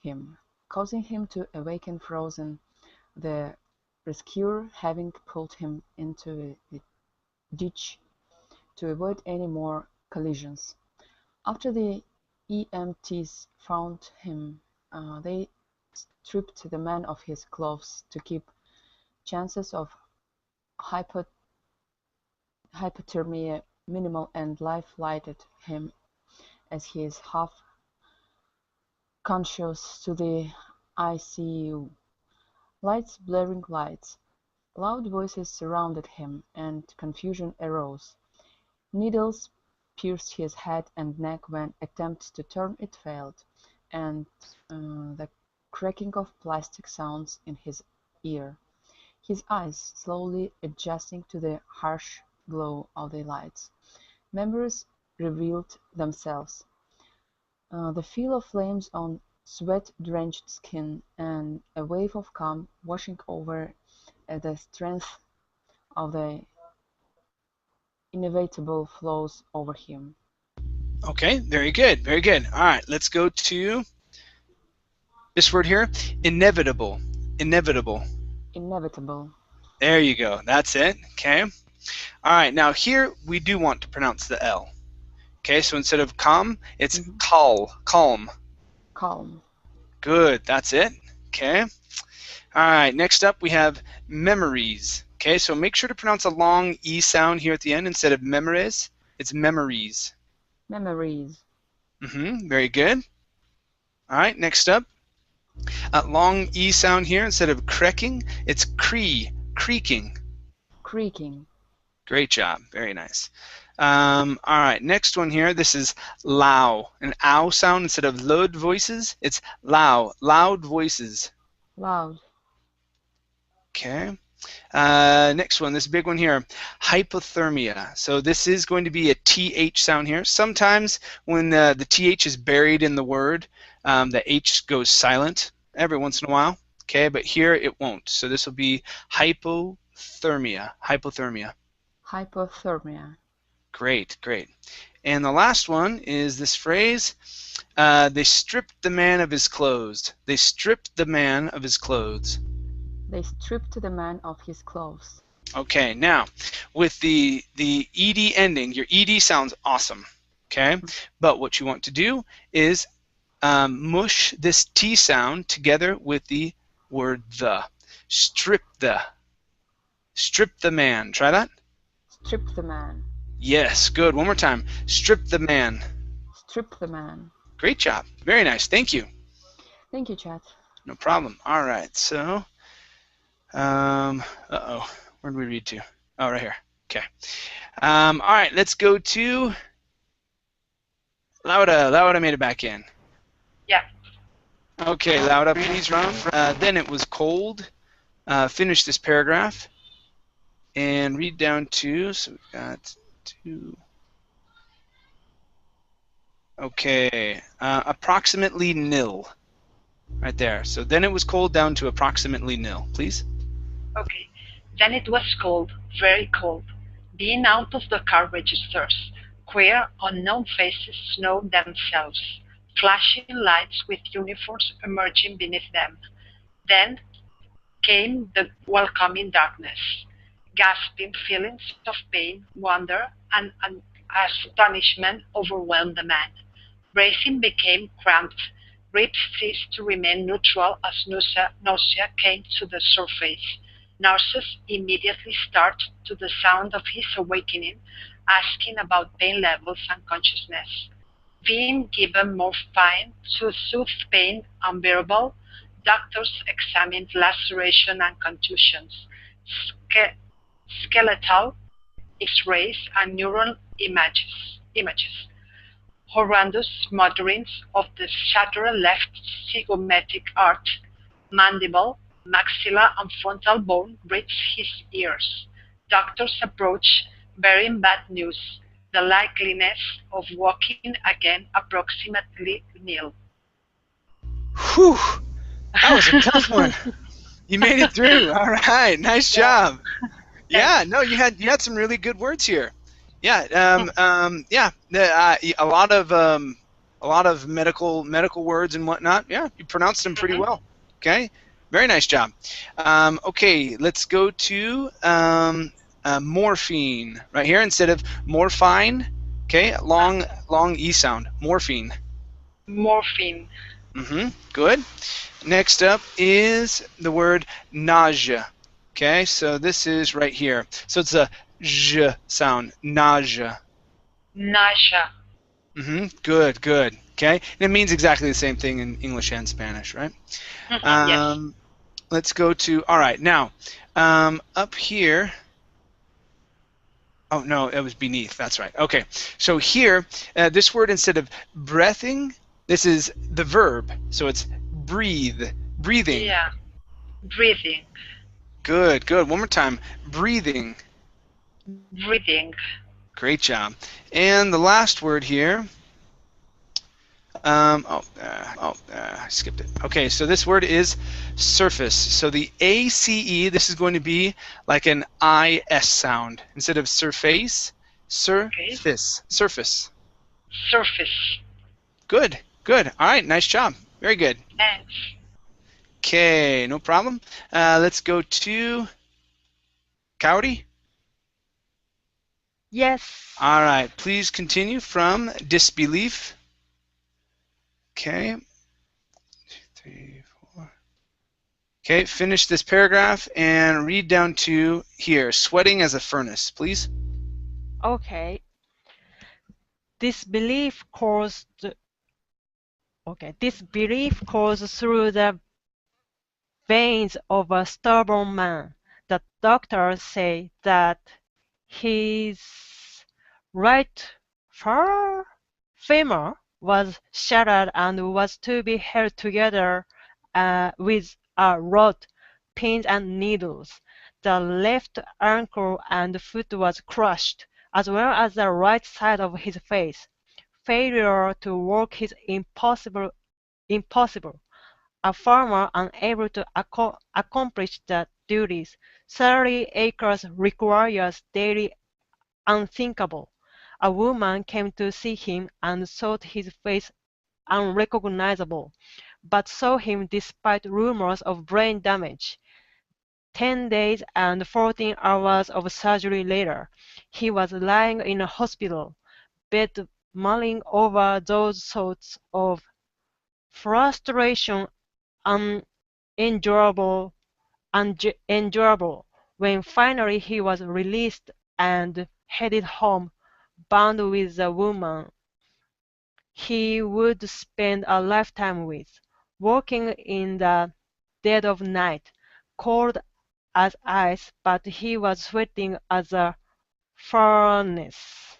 him, causing him to awaken frozen, the rescuer having pulled him into a ditch to avoid any more collisions. After the EMTs found him, they stripped the man of his clothes to keep chances of hypothermia minimal and life-flighted him as he is half conscious to the ICU. Blaring lights, loud voices surrounded him, and confusion arose. Needles pierced his head and neck when attempts to turn it failed, and the cracking of plastic sounds in his ear. His eyes slowly adjusting to the harsh glow of the lights. Memories revealed themselves. The feel of flames on sweat-drenched skin, and a wave of calm washing over the strength of the inevitable flows over him. Okay, very good, very good. All right, let's go to this word here, inevitable. Inevitable. Inevitable. There you go. That's it. Okay. All right. Now here we do want to pronounce the L. Okay. So instead of calm, it's calm. Calm. Good, that's it. Okay. All right, next up we have memories. Okay, so make sure to pronounce a long E sound here at the end instead of memories. It's memories. Memories. Very good. All right, next up, long E sound here instead of cracking. It's creaking. Creaking. Great job. Very nice. All right, next one here. This is low. An ow sound instead of loud voices. It's loud voices. Loud. Okay. Next one, this big one here, hypothermia. So this is going to be a TH sound here. Sometimes when the TH is buried in the word, the H goes silent every once in a while. Okay, but here it won't. So this will be hypothermia. Hypothermia. Hypothermia. Great, great. And the last one is this phrase, they stripped the man of his clothes. They stripped the man of his clothes. They stripped the man of his clothes. Okay, now with the ed ending, your ed sounds awesome. Okay, but what you want to do is mush this t sound together with the word the. Strip the man. Try that. Strip the man. Yes, good. One more time. Strip the man. Strip the man. Great job. Very nice. Thank you. Thank you, Chad. No problem. All right. So, uh-oh. Where did we read to? Oh, right here. Okay. All right. Let's go to Laura. Laura made it back in. Yeah. Okay, Laura, please run. Then it was cold. Finish this paragraph and read down to, so we've got two. Okay, approximately nil. Right there. So then it was cold down to approximately nil, please. Okay. Then it was cold, very cold. Being out of the car registers. Queer, unknown faces snowed themselves. Flashing lights with uniforms emerging beneath them. Then came the welcoming darkness. Gasping feelings of pain, wonder, and astonishment overwhelmed the man. Breathing became cramped. Ribs ceased to remain neutral as nausea came to the surface. Nurses immediately started to the sound of his awakening, asking about pain levels and consciousness. Being given morphine to soothe pain unbearable, doctors examined laceration and contusions, skeletal X-rays, and neural images. Horrendous mutterings of the shattered left zygomatic arch, mandible, maxilla, and frontal bone reached his ears. Doctors approached, bearing bad news, the likeliness of walking again approximately nil. Whew! That was a tough one. You made it through. All right, nice job. Yeah, no, you had some really good words here. Yeah, yeah, a lot of medical words and whatnot. Yeah, you pronounced them pretty well. Okay, very nice job. Okay, let's go to morphine right here instead of morphine. Okay, long e sound. Morphine. Morphine. Good. Next up is the word nausea. Okay, so this is right here. So it's a j sound, nausea. Nausea. Good, good. Okay, and it means exactly the same thing in English and Spanish, right? Yes. Let's go to, all right, now, up here, oh no, it was beneath, that's right. Okay, so here, this word instead of breathing, this is the verb, so it's breathing. Yeah, breathing. Good, good. One more time, breathing. Breathing. Great job. And the last word here, I skipped it. Okay, so this word is surface. So the ACE, this is going to be like an IS sound. Instead of surface, surface. Surface. Surface. Good, good. All right, nice job. Very good. Thanks. Okay, no problem. Let's go to Cowdy. Yes. All right, please continue from disbelief. Okay. 3, 4. Okay, finish this paragraph and read down to here. Sweating as a furnace, please. Okay. This belief calls through the veins of a stubborn man. The doctors say that his right femur was shattered and was to be held together with a rod, pins, and needles. The left ankle and foot was crushed, as well as the right side of his face. Failure to walk is impossible. A farmer unable to accomplish the duties. 30 acres requires daily unthinkable. A woman came to see him and thought his face unrecognizable, but saw him despite rumors of brain damage. 10 days and 14 hours of surgery later, he was lying in a hospital bed mulling over those thoughts of frustration unendurable, unendurable. When finally he was released and headed home, bound with the woman he would spend a lifetime with, walking in the dead of night, cold as ice, but he was sweating as a furnace.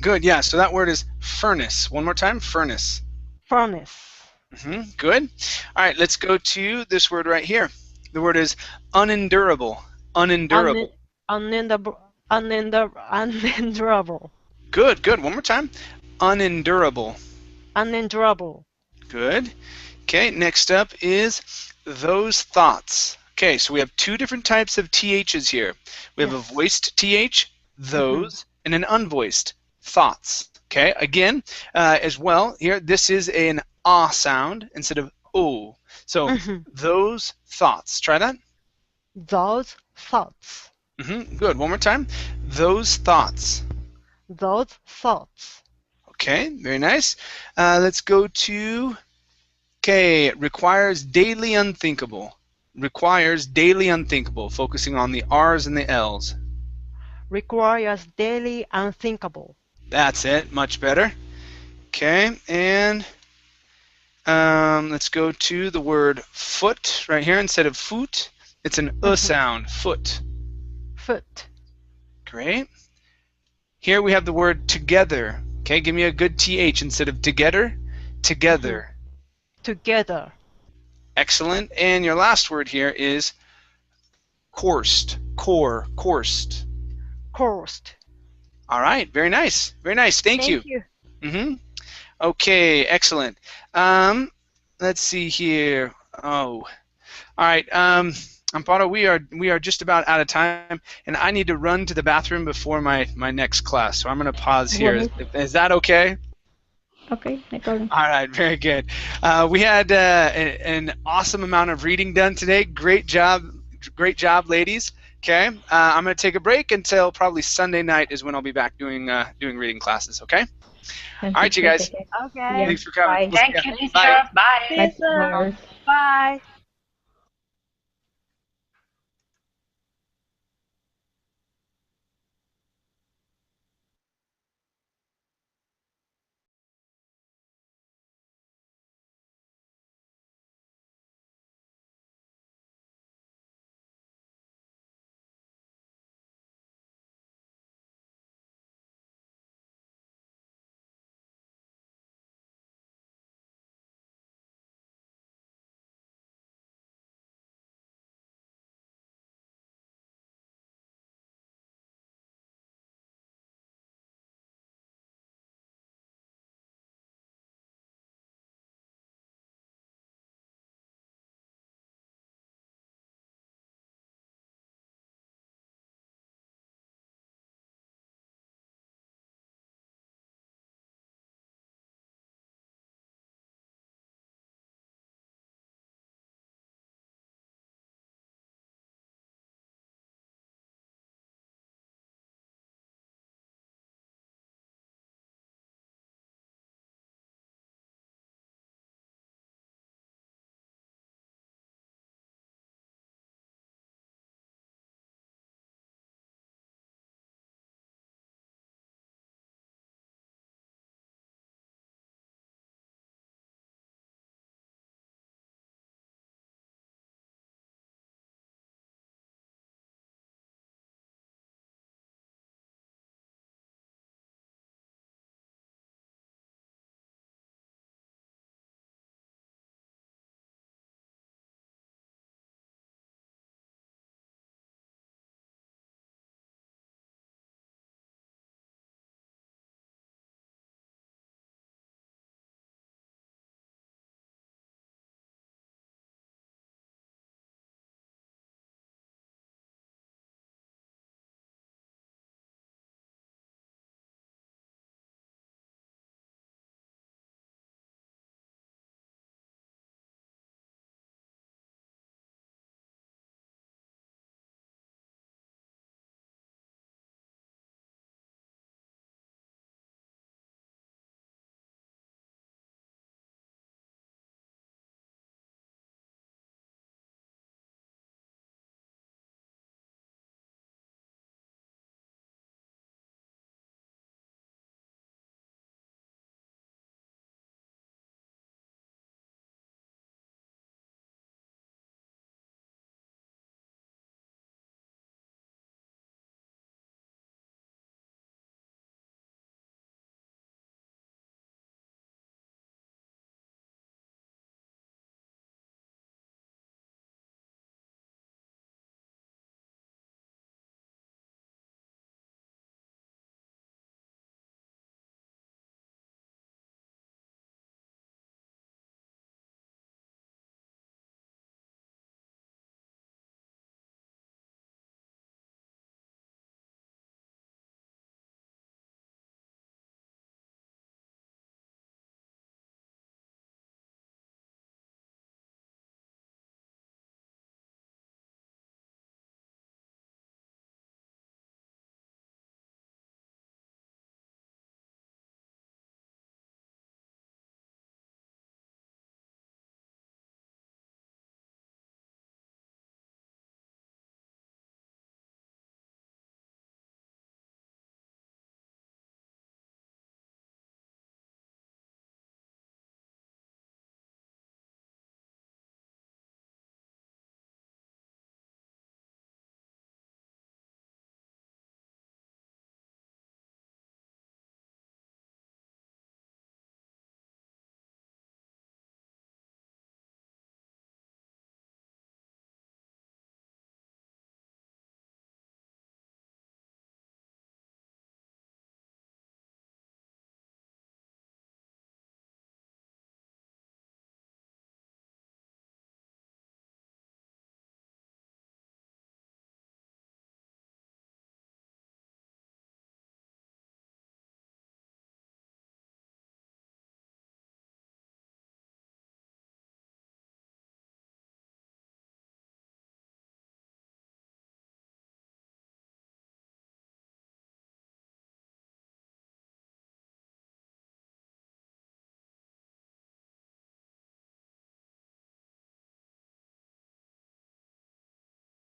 Good, yeah, so that word is furnace. One more time, furnace. Furnace. Good. All right, let's go to this word right here. The word is unendurable. Unendurable. Unendurable. Good, good. One more time. Unendurable. Unendurable. Good. Okay, next up is those thoughts. Okay, so we have two different types of THs here. We have a voiced TH, those, and an unvoiced, thoughts. Okay, again, as well, here, this is an ah sound instead of o. So, those thoughts. Try that. Those thoughts. Good. One more time. Those thoughts. Those thoughts. Okay, very nice. Let's go to, okay, requires daily unthinkable. Requires daily unthinkable, focusing on the R's and the L's. Requires daily unthinkable. That's it, much better. Okay, and let's go to the word foot right here instead of foot. It's an sound, foot. Foot. Great. Here we have the word together. Okay, give me a good TH instead of together. Together. Together. Excellent. And your last word here is coursed. Coursed. Coursed. All right, very nice. Very nice. Thank you. Okay, excellent. Let's see here. Oh, all right. Amparo, we are just about out of time, and I need to run to the bathroom before my next class. So I'm going to pause here. Is that okay? Okay, no problem. All right, very good. We had an awesome amount of reading done today. Great job, ladies. Okay, I'm going to take a break until probably Sunday night is when I'll be back doing reading classes. Okay. All right, you guys. Okay. Thanks for coming. Bye. We'll Thank you, teacher. Bye. Bye. Bye.